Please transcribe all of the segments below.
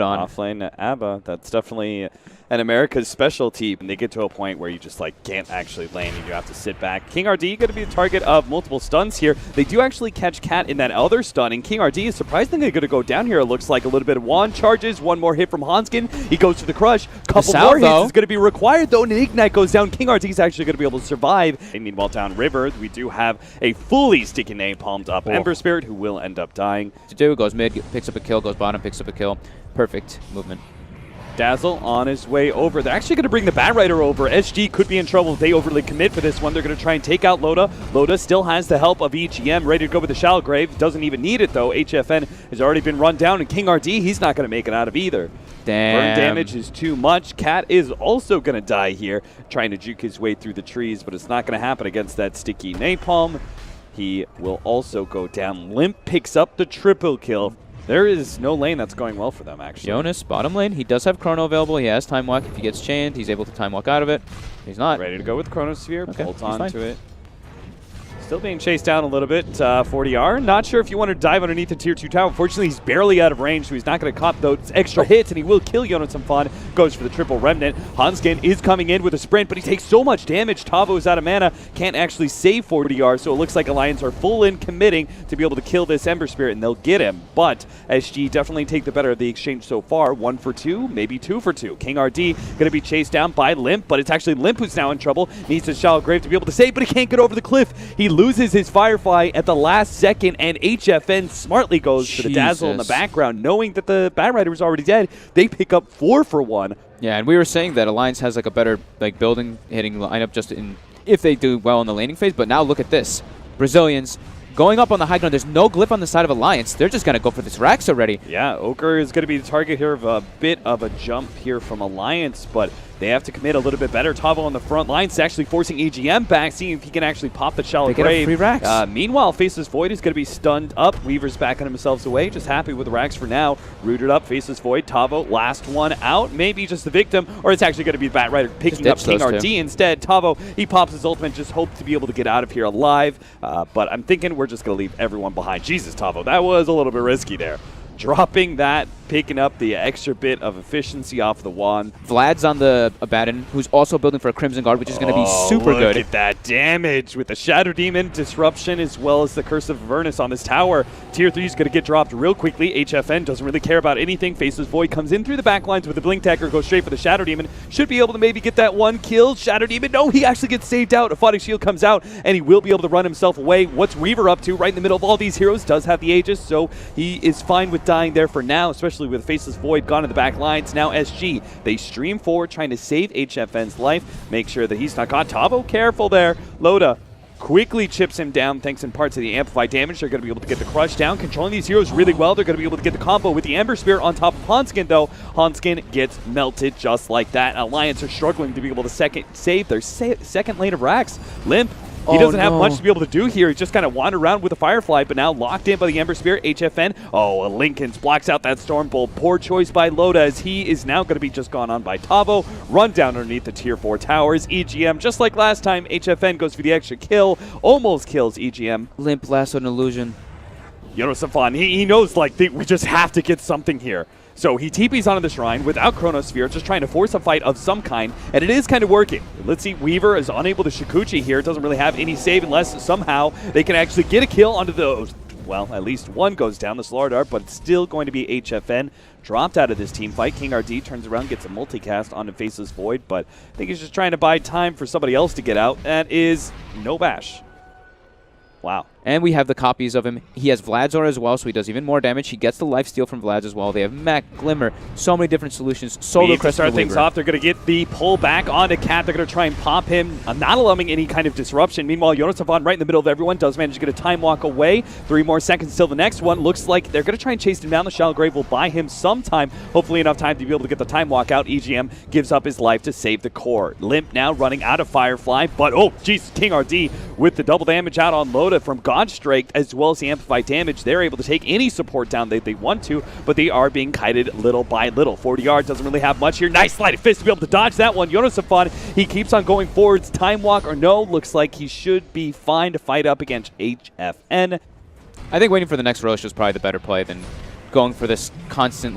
Offlane ABBA, that's definitely an America's specialty. And they get to a point where you just can't actually land and you have to sit back. King RD going to be the target of multiple stuns here. They do actually catch Cat in that other stun, and King RD is surprisingly going to go down here. It looks like a little bit of wand charges, one more hit from Hanskin. He goes to the crush. Couple more hits is going to be required though, and an ignite goes down. King RD is actually going to be able to survive. And meanwhile, downriver, we do have a fully sticky napalmed up Ember Spirit who will end up dying. Goes mid, picks up a kill, goes bottom, picks up a kill. Perfect movement. Dazzle on his way over. They're actually going to bring the Bat Rider over. SG could be in trouble if they overly commit for this one. They're going to try and take out Loda. Loda still has the help of EGM, ready to go with the Shallow Grave. Doesn't even need it, though. HFN has already been run down, and King RD, he's not going to make it out of either. Damn. Burn damage is too much. Cat is also going to die here, trying to juke his way through the trees, but it's not going to happen against that sticky napalm. He will also go down. Limp picks up the triple kill. There is no lane that's going well for them, actually. Jonas, bottom lane. He does have Chrono available. He has Time Walk. If he gets chained, he's able to Time Walk out of it. He's not. Ready to go with Chronosphere. Okay, Bolt on to it. Still being chased down a little bit. 40R. Not sure if you want to dive underneath the tier 2 tower. Unfortunately, he's barely out of range, so he's not going to cop those extra hits, and he will kill Jonas some fun. Goes for the triple remnant. Hanskin is coming in with a sprint, but he takes so much damage. Tavo is out of mana. Can't actually save 40R, so it looks like Alliance are full in committing to be able to kill this Ember Spirit, and they'll get him. But SG definitely take the better of the exchange so far. 1 for 2, maybe 2 for 2. King RD going to be chased down by Limp, but it's actually Limp who's now in trouble. Needs a Shallow Grave to be able to save, but he can't get over the cliff. He loses his Firefly at the last second, and HFN smartly goes for the Dazzle in the background. Knowing that the Bat Rider was already dead, they pick up 4 for 1. Yeah, and we were saying that Alliance has a better building hitting lineup just in if they do well in the laning phase, but now look at this. Brazilians going up on the high ground. There's no glyph on the side of Alliance. They're just going to go for this Rax already. Yeah, Ochre is going to be the target here of a bit of a jump here from Alliance, but they have to commit a little bit better. Tavo on the front lines actually forcing EGM back, seeing if he can actually pop the Shallow Grave. Free Rax. Meanwhile, Faceless Void is going to be stunned up. Weaver's backing themselves away. Just happy with the Rax for now. Rooted up, Faceless Void. Tavo, last one out. Maybe just the victim, or it's actually going to be Bat Rider picking up King RD instead. Tavo, he pops his ultimate, just hopes to be able to get out of here alive. But I'm thinking we're just going to leave everyone behind. Jesus, Tavo, that was a little bit risky there. Dropping that, picking up the extra bit of efficiency off the wand. Vlad's on the Abaddon, who's also building for a Crimson Guard, which is going to be super good. Look at that damage with the Shadow Demon disruption as well as the Curse of Avernus on this tower. Tier 3 is going to get dropped real quickly. HFN doesn't really care about anything. Faceless Void comes in through the back lines with the Blink Dagger, goes straight for the Shadow Demon. Should be able to maybe get that one kill. Shadow Demon, no, he actually gets saved out. Aphotic Shield comes out, and he will be able to run himself away. What's Weaver up to right in the middle of all these heroes? Does have the Aegis, so he is fine with dying there for now, especially with Faceless Void gone in the back lines. Now SG, they stream forward trying to save HFN's life, make sure that he's not caught. Tavo, careful there. Loda quickly chips him down thanks in part to the amplified damage. They're going to be able to get the crush down, controlling these heroes really well. They're going to be able to get the combo with the Ember Spirit on top of Hanskin, though. Hanskin gets melted just like that. Alliance are struggling to be able to save their second lane of Rax. Limp, he doesn't have much to be able to do here. He just kind of wandered around with the Firefly, but now locked in by the Ember Spirit. HFN, Lincolns blocks out that Storm Bolt. Poor choice by Loda, as he is now going to be just gone on by Tavo. Run down underneath the tier 4 towers. EGM, just like last time, HFN goes for the extra kill. Almost kills EGM. Limp lasso an illusion. Yono Safan, he knows, we just have to get something here. So he TPs onto the shrine without Chronosphere, just trying to force a fight of some kind, and it is kind of working. Let's see, Weaver is unable to Shikuchi here. Doesn't really have any save unless somehow they can actually get a kill onto those. Well, at least one goes down, the Solar Dart, but it's still going to be HFN dropped out of this team fight. King RD turns around, gets a multicast onto Faceless Void, but I think he's just trying to buy time for somebody else to get out. That is no bash. Wow. And we have the copies of him. He has Vlad's aura as well, so he does even more damage. He gets the lifesteal from Vlad's as well. They have Mech, Glimmer, so many different solutions. Solo Crest start things off. They're going to get the pull back onto Cat. They're going to try and pop him, not allowing any kind of disruption. Meanwhile, Jonas Savon right in the middle of everyone does manage to get a time walk away. 3 more seconds till the next one. Looks like they're going to try and chase him down. The Shallow Grave will buy him some time, hopefully enough time to be able to get the time walk out. EGM gives up his life to save the core. Limp now running out of Firefly, but King RD with the double damage out on Loda from Godstrike, as well as the amplified damage. They're able to take any support down that they want to, but they are being kited little by little. 40R doesn't really have much here. Nice sleight of fist to be able to dodge that one. Jonas Safon, he keeps on going forwards. Time walk or no, looks like he should be fine to fight up against HFN. I think waiting for the next Roche is probably the better play than going for this constant,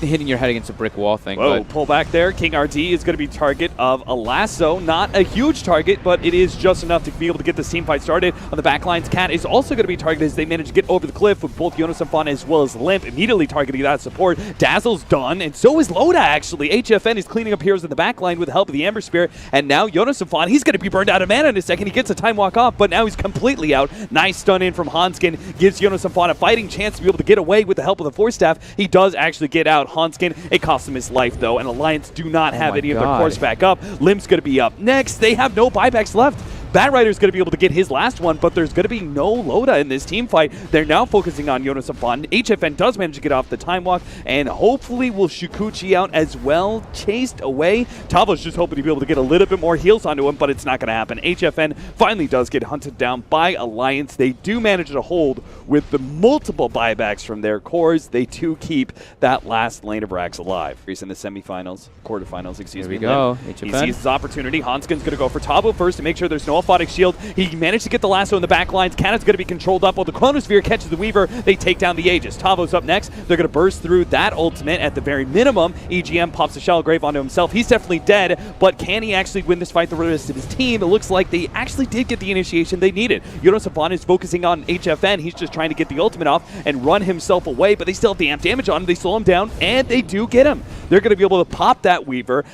hitting your head against a brick wall thing. Whoa, But pull back there. King RD is going to be target of a lasso. Not a huge target, but it is just enough to be able to get this team fight started. On the back lines, Cat is also going to be targeted as they manage to get over the cliff with both Jonas and Fawn as well as Limp immediately targeting that support. Dazzle's done, and so is Loda, actually. HFN is cleaning up heroes in the back line with the help of the Ember Spirit, and now Jonas and Fawn, he's going to be burned out of mana in a second. He gets a time walk off, but now he's completely out. Nice stun in from Hanskin gives Jonas and Fawn a fighting chance to be able to get away with the help of the Force Staff. He does actually get out. Hanskin, it costs him his life, though, and Alliance do not have any of their cores back up. Limp's going to be up next. They have no buybacks left. Bat Rider's going to be able to get his last one, but there's going to be no Loda in this team fight. They're now focusing on Jonas and Fawn. HFN does manage to get off the time walk, and hopefully will Shukuchi out as well. Chased away. Tavo's just hoping to be able to get a little bit more heals onto him, but it's not going to happen. HFN finally does get hunted down by Alliance. They do manage to hold with the multiple buybacks from their cores. They do keep that last lane of racks alive. He's in the semifinals, quarterfinals, excuse me. Here we go. He sees his opportunity. Hanskin's going to go for Tavo first to make sure there's no Aphotic Shield. He managed to get the lasso in the back lines. Cannon's going to be controlled up while the Chronosphere catches the Weaver. They take down the Aegis. Tavo's up next. They're going to burst through that ultimate at the very minimum. EGM pops a Shallow Grave onto himself. He's definitely dead, but can he actually win this fight the rest of his team? It looks like they actually did get the initiation they needed. Jonas Safan is focusing on HFN. He's just trying to get the ultimate off and run himself away, but they still have the amp damage on him. They slow him down, and they do get him. They're going to be able to pop that Weaver.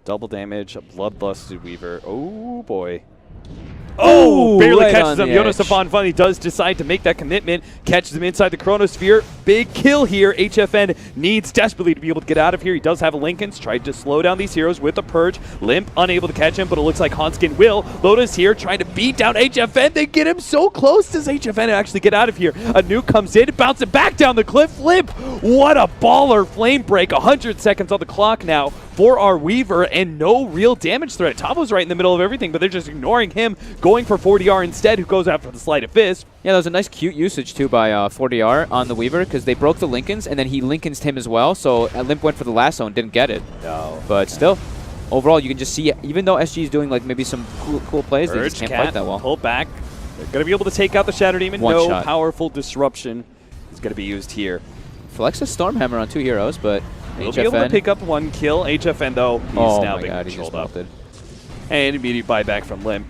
Double damage, a bloodlusted Weaver. Oh, boy. Oh, barely catches him. Jonas Safan finally does decide to make that commitment. Catches him inside the Chronosphere. Big kill here. HFN needs desperately to be able to get out of here. He does have a Linken's. Tried to slow down these heroes with the Purge. Limp unable to catch him, but it looks like Hanskin will. Loda's here trying to beat down HFN. They get him so close. Does HFN actually get out of here? A nuke comes in, bounces back down the cliff. Limp, what a baller flame break. 100 seconds on the clock now for our Weaver, and no real damage threat. Tavo's right in the middle of everything, but they're just ignoring him, going for 40R instead, who goes after the Sleight of Fist. Yeah, that was a nice cute usage, too, by 40R on the Weaver, because they broke the Linken's, and then he Linken's him as well, so Limp went for the lasso and didn't get it. No. But still, overall, you can just see, even though SG is doing like maybe some cool plays, they just can't fight that well. Pull back. They're going to be able to take out the Shadow Demon. No powerful disruption is going to be used here. Flexes Stormhammer on 2 heroes, but He'll be able to pick up 1 kill. HFN, though, he's now being controlled up. And immediate buyback from Limp.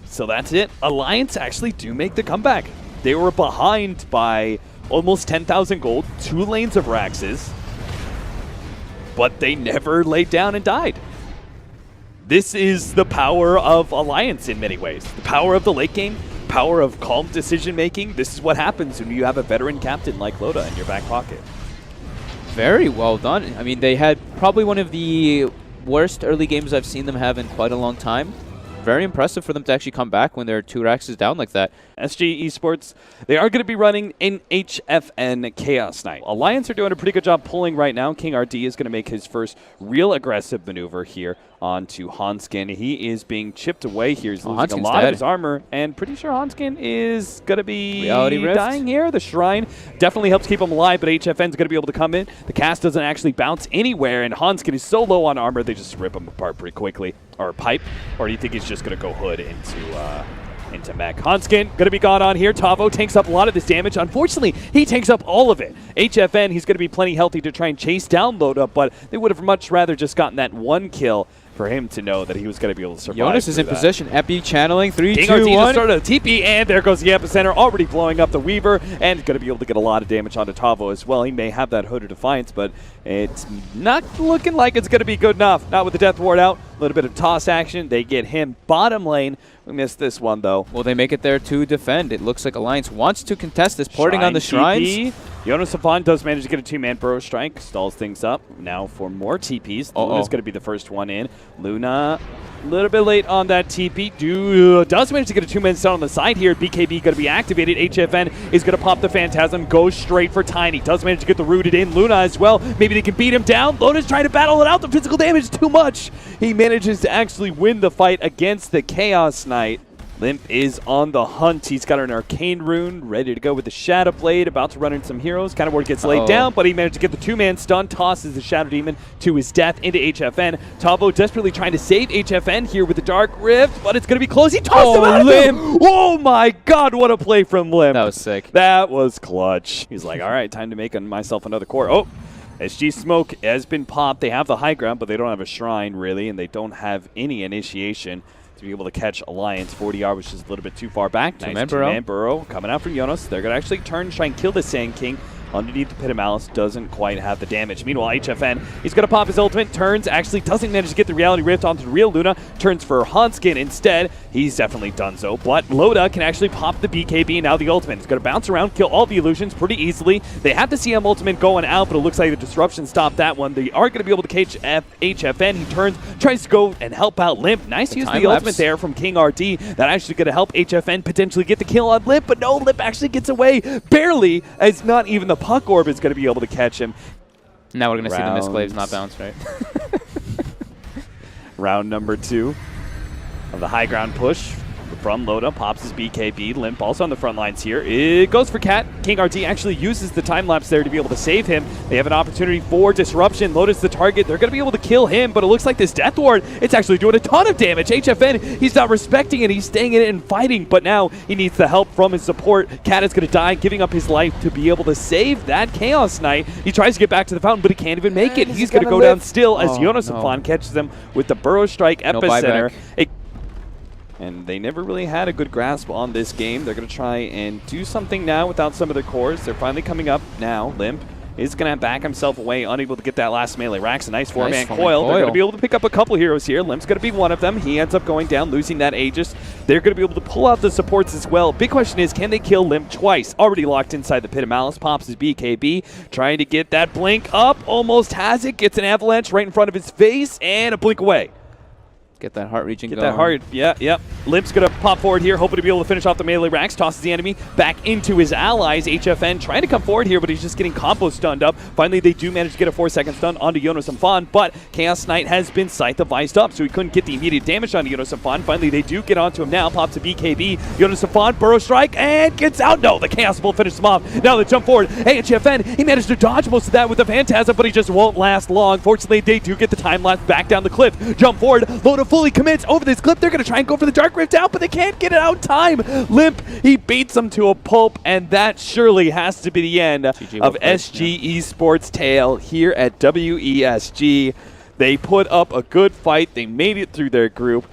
So that's it. Alliance actually do make the comeback. They were behind by almost 10,000 gold, 2 lanes of Raxes, but they never laid down and died. This is the power of Alliance in many ways. The power of the late game, power of calm decision-making. This is what happens when you have a veteran captain like Loda in your back pocket. Very well done. I mean, they had probably one of the worst early games I've seen them have in quite a long time. Very impressive for them to actually come back when they're 2 Raxes down like that. SG.Esports, they are going to be running in HFN Chaos Knight. Alliance are doing a pretty good job pulling right now. King RD is going to make his first real aggressive maneuver here onto Hanskin. He is being chipped away here. He's losing a lot of his armor, and pretty sure Hanskin is going to be dying here. The Shrine definitely helps keep him alive, but HFN is going to be able to come in. The cast doesn't actually bounce anywhere, and Hanskin is so low on armor, they just rip him apart pretty quickly. Or pipe, or do you think he's just going to go hood into mech? Hanskin going to be gone on here. Tavo tanks up a lot of this damage. Unfortunately, he tanks up all of it. HFN, he's going to be plenty healthy to try and chase down Loda, but they would have much rather just gotten that 1 kill for him to know that he was going to be able to survive. Jonas is in position. Epi channeling. 3, King 2, 1. started a TP, and there goes the epicenter, already blowing up the Weaver, and going to be able to get a lot of damage onto Tavo as well. He may have that Hood of Defiance, but it's not looking like it's going to be good enough. Not with the Death Ward out. A little bit of toss action. They get him bottom lane. We missed this one, though. Will they make it there to defend? It looks like Alliance wants to contest this, porting on the Shrines. TP. Jonas Safan does manage to get a 2-man Burrow Strike, stalls things up. Now for more TPs. Luna's going to be the first one in. Luna, a little bit late on that TP. Does manage to get a 2-man stun on the side here. BKB going to be activated. HFN is going to pop the Phantasm, goes straight for Tiny. Does manage to get the rooted in. Luna as well. Maybe they can beat him down. Loda's trying to battle it out. The physical damage is too much. He manages to actually win the fight against the Chaos Knight. Limp is on the hunt. He's got an Arcane Rune ready to go with the Shadow Blade, about to run into some heroes. Kind of where gets laid down, but he managed to get the 2-man stun, tosses the Shadow Demon to his death into HFN. Tavo desperately trying to save HFN here with the Dark Rift, but it's going to be close. He tossed him out. Limp! Oh my god, what a play from Limp. That was sick. That was clutch. He's like, all right, time to make myself another core. Oh, SG Smoke has been popped. They have the high ground, but they don't have a shrine, really, and they don't have any initiation to be able to catch Alliance. 40R, which is a little bit too far back. Nice two-man burrow coming out from Jonas. They're going to actually turn, try and kill the Sand King. Underneath the Pit of Malice, doesn't quite have the damage. Meanwhile, HFN, he's going to pop his ultimate, turns, actually doesn't manage to get the Reality Rift onto the real Luna, turns for Hanskin instead. He's definitely done so, but Loda can actually pop the BKB, now the ultimate. He's going to bounce around, kill all the illusions pretty easily. They have the CM ultimate going out, but it looks like the disruption stopped that one. They are going to be able to catch HFN. He turns, tries to go and help out Limp. Nice use of the ultimate there from King RD. That actually going to help HFN potentially get the kill on Limp, but no, Limp actually gets away barely, as not even the Puck Orb is going to be able to catch him. Now we're going to see the Misclaves not bounce, right? Round number 2 of the high ground push from Loda. Pops his BKB. Limp also on the front lines here. It goes for Cat. King RT actually uses the time lapse there to be able to save him. They have an opportunity for disruption. Loda's the target. They're going to be able to kill him, but it looks like this Death Ward, it's actually doing a ton of damage. HFN, he's not respecting it. He's staying in it and fighting, but now he needs the help from his support. Cat is going to die, giving up his life to be able to save that Chaos Knight. He tries to get back to the fountain, but he can't even make it. He's going to go down still as Jonas catches them with the Burrow Strike Epicenter. And they never really had a good grasp on this game. They're going to try and do something now without some of their cores. They're finally coming up now. Limp is going to back himself away, unable to get that last melee. Rax a nice four-man coil. They're going to be able to pick up a couple heroes here. Limp's going to be one of them. He ends up going down, losing that Aegis. They're going to be able to pull out the supports as well. Big question is, can they kill Limp twice? Already locked inside the Pit of Malice. Pops his BKB, trying to get that blink up. Almost has it. Gets an avalanche right in front of his face, and a blink away. Get that heart region going. Get that heart, yeah. Limp's going to pop forward here, hoping to be able to finish off the melee. Rax tosses the enemy back into his allies. HFN trying to come forward here, but he's just getting combo stunned up. Finally, they do manage to get a 4-second stun onto Jonas and Fawn, but Chaos Knight has been Scythe-devised up, so he couldn't get the immediate damage onto Jonas and Fawn. Finally, they do get onto him now. Pops a BKB. Jonas and Fawn, Burrow Strike, and gets out. No, the Chaos Bolt finishes him off. Now they jump forward. HFN, he managed to dodge most of that with the Phantasm, but he just won't last long. Fortunately, they do get the time lapse back down the cliff. Jump forward. Loda fully commits over this clip. They're going to try and go for the Dark Rift out, but they can't get it out in time. Limp, he beats them to a pulp, and that surely has to be the end of SG.Esports' tale here at WESG. They put up a good fight. They made it through their group.